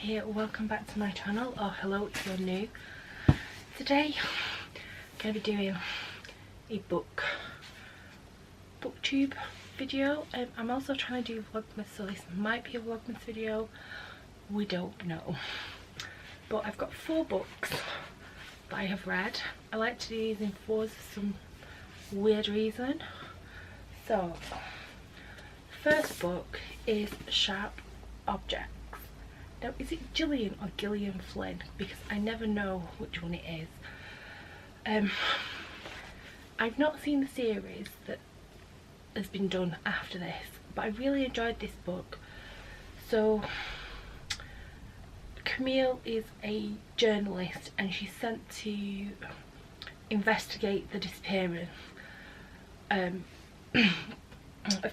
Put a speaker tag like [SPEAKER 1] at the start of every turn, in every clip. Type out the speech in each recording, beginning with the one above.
[SPEAKER 1] here, welcome back to my channel, or hello if you're new. Today I'm going to be doing a booktube video. I'm also trying to do Vlogmas, so this might be a Vlogmas video, we don't know. But I've got 4 books that I have read. I like to do these in 4s for some weird reason. So, first book is Sharp Objects. Now, is it Gillian or Gillian Flynn? Because I never know which one it is. I've not seen the series that has been done after this, but I really enjoyed this book. So, Camille is a journalist and she's sent to investigate the disappearance of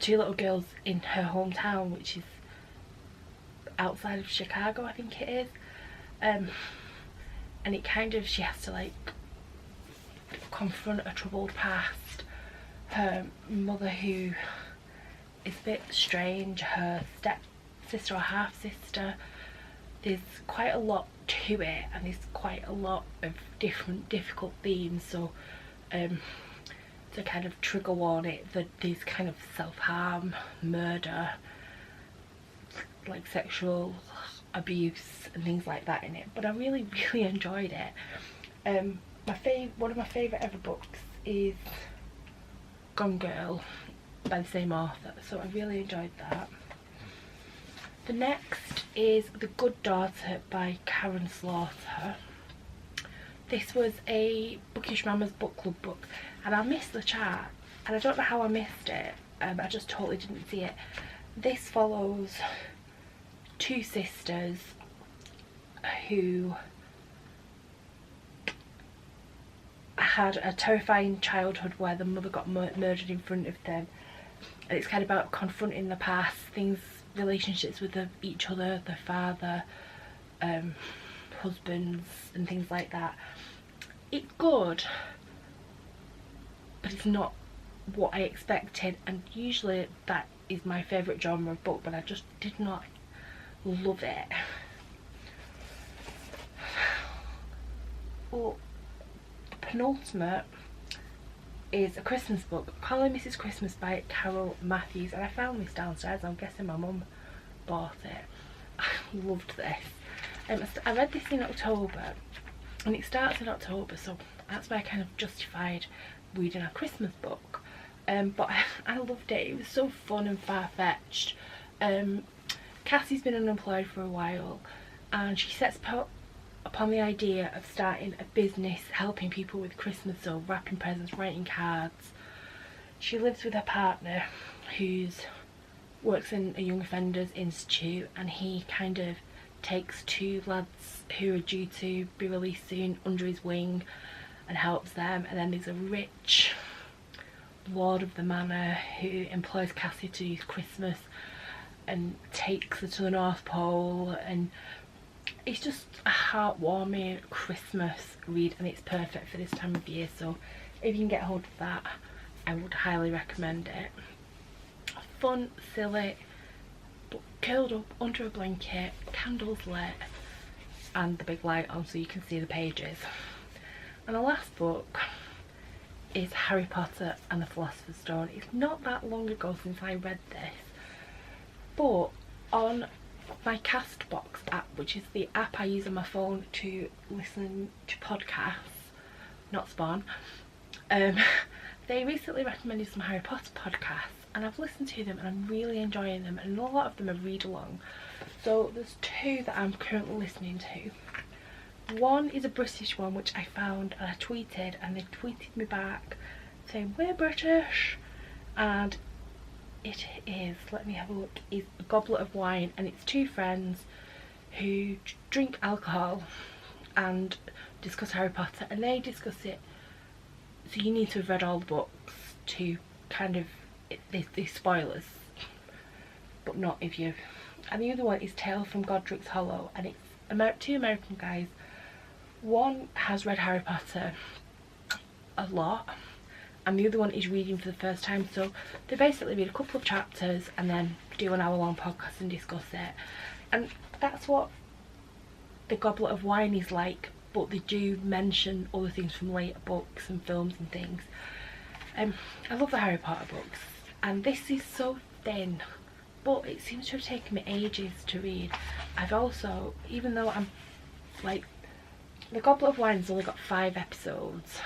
[SPEAKER 1] 2 little girls in her hometown, which is outside of Chicago, I think it is. And it kind of, she has to like confront a troubled past, her mother who is a bit strange, her step-sister or half-sister. There's quite a lot to it and there's quite a lot of different difficult themes, so to kind of trigger warn it, that there's kind of self-harm, murder, like sexual abuse and things like that in it. But I really enjoyed it. One of my favourite ever books is Gone Girl by the same author, so I really enjoyed that. The next is The Good Daughter by Karen Slaughter. This was a Bookish Mama's book club book and I missed the chat and I don't know how I missed it. I just totally didn't see it. This follows 2 sisters who had a terrifying childhood where the mother got murdered in front of them, and it's kind of about confronting the past, relationships with each other, the father, husbands and things like that. It's good, but it's not what I expected, and usually that is my favourite genre of book, but I just did not love it. Well, penultimate is a Christmas book, Calling Mrs. Christmas by Carol Matthews, and I found this downstairs. I'm guessing my mum bought it. I loved this. I read this in October and it starts in October, so that's why I kind of justified reading a Christmas book. But I loved it. It was so fun and far-fetched. Cassie's been unemployed for a while and she sets upon the idea of starting a business helping people with Christmas, so wrapping presents, writing cards. She lives with her partner who works in a young offenders institute, and he kind of takes 2 lads who are due to be released soon under his wing and helps them. And then there's a rich lord of the manor who employs Cassie to use Christmas and takes her to the North Pole, and it's just a heartwarming Christmas read and it's perfect for this time of year. So if you can get hold of that, I would highly recommend it. Fun, silly, but curled up under a blanket, candles lit and the big light on so you can see the pages. And the last book is Harry Potter and the Philosopher's Stone. It's not that long ago since I read this, but on my Castbox app, which is the app I use on my phone to listen to podcasts, not Spawn, they recently recommended some Harry Potter podcasts and I've listened to them and I'm really enjoying them, and a lot of them are read along. So there's 2 that I'm currently listening to. One is a British one which I found and I tweeted, and they tweeted me back saying we're British, and it is, let me have a look, is A Goblet of Wine, and it's 2 friends who drink alcohol and discuss Harry Potter, and they discuss it, so you need to have read all the books to kind of, these spoilers, but not if you. And the other one is Tale from Godric's Hollow, and it's 2 American guys. One has read Harry Potter a lot and the other one is reading for the first time, so they basically read a couple of chapters and then do an hour-long podcast and discuss it. And that's what The Goblet of Wine is like, but they do mention other things from later books and films and things. I love the Harry Potter books, and this is so thin, but it seems to have taken me ages to read. I've also, even though I'm like, the Goblet of Wine's only got 5 episodes,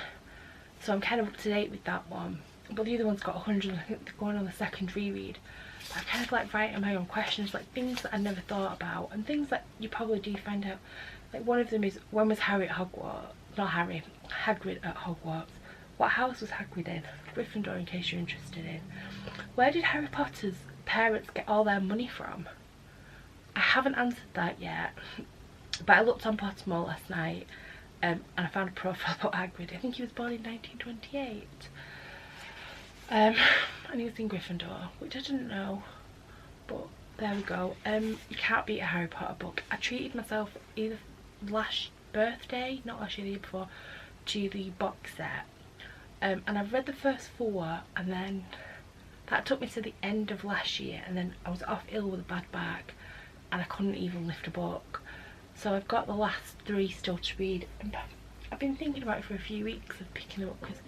[SPEAKER 1] so I'm kind of up to date with that one, but the other one's got 100. I think they're going on the second reread. But I kind of like writing my own questions, like things that I never thought about and things that you probably do find out. Like one of them is, when was Harry at Hogwarts? Not Harry, Hagrid at Hogwarts. What house was Hagrid in? Gryffindor, in case you're interested in. Where did Harry Potter's parents get all their money from? I haven't answered that yet, but I looked on Pottermore last night and I found a profile about Hagrid. I think he was born in 1928. And he was in Gryffindor, which I didn't know, but there we go. You can't beat a Harry Potter book. I treated myself either last birthday, not last year, the year before, to the box set. And I've read the first 4, and then that took me to the end of last year, and then I was off ill with a bad back and I couldn't even lift a book. So I've got the last 3 still to read, and I've been thinking about it for a few weeks of picking them up, because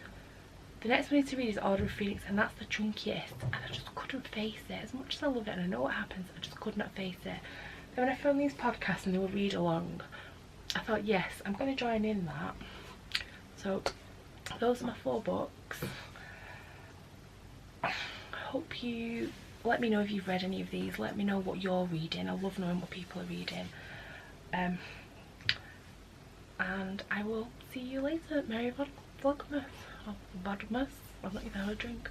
[SPEAKER 1] the next one I need to read is Order of Phoenix, and that's the chunkiest, and I just couldn't face it. As much as I love it and I know what happens, I just could not face it. Then when I found these podcasts and they were read along, I thought, yes, I'm going to join in that. So those are my 4 books. I hope you let me know if you've read any of these. Let me know what you're reading. I love knowing what people are reading. And I will see you later. Merry Vlogmas. Or Vlogmas. I'm not even having a drink.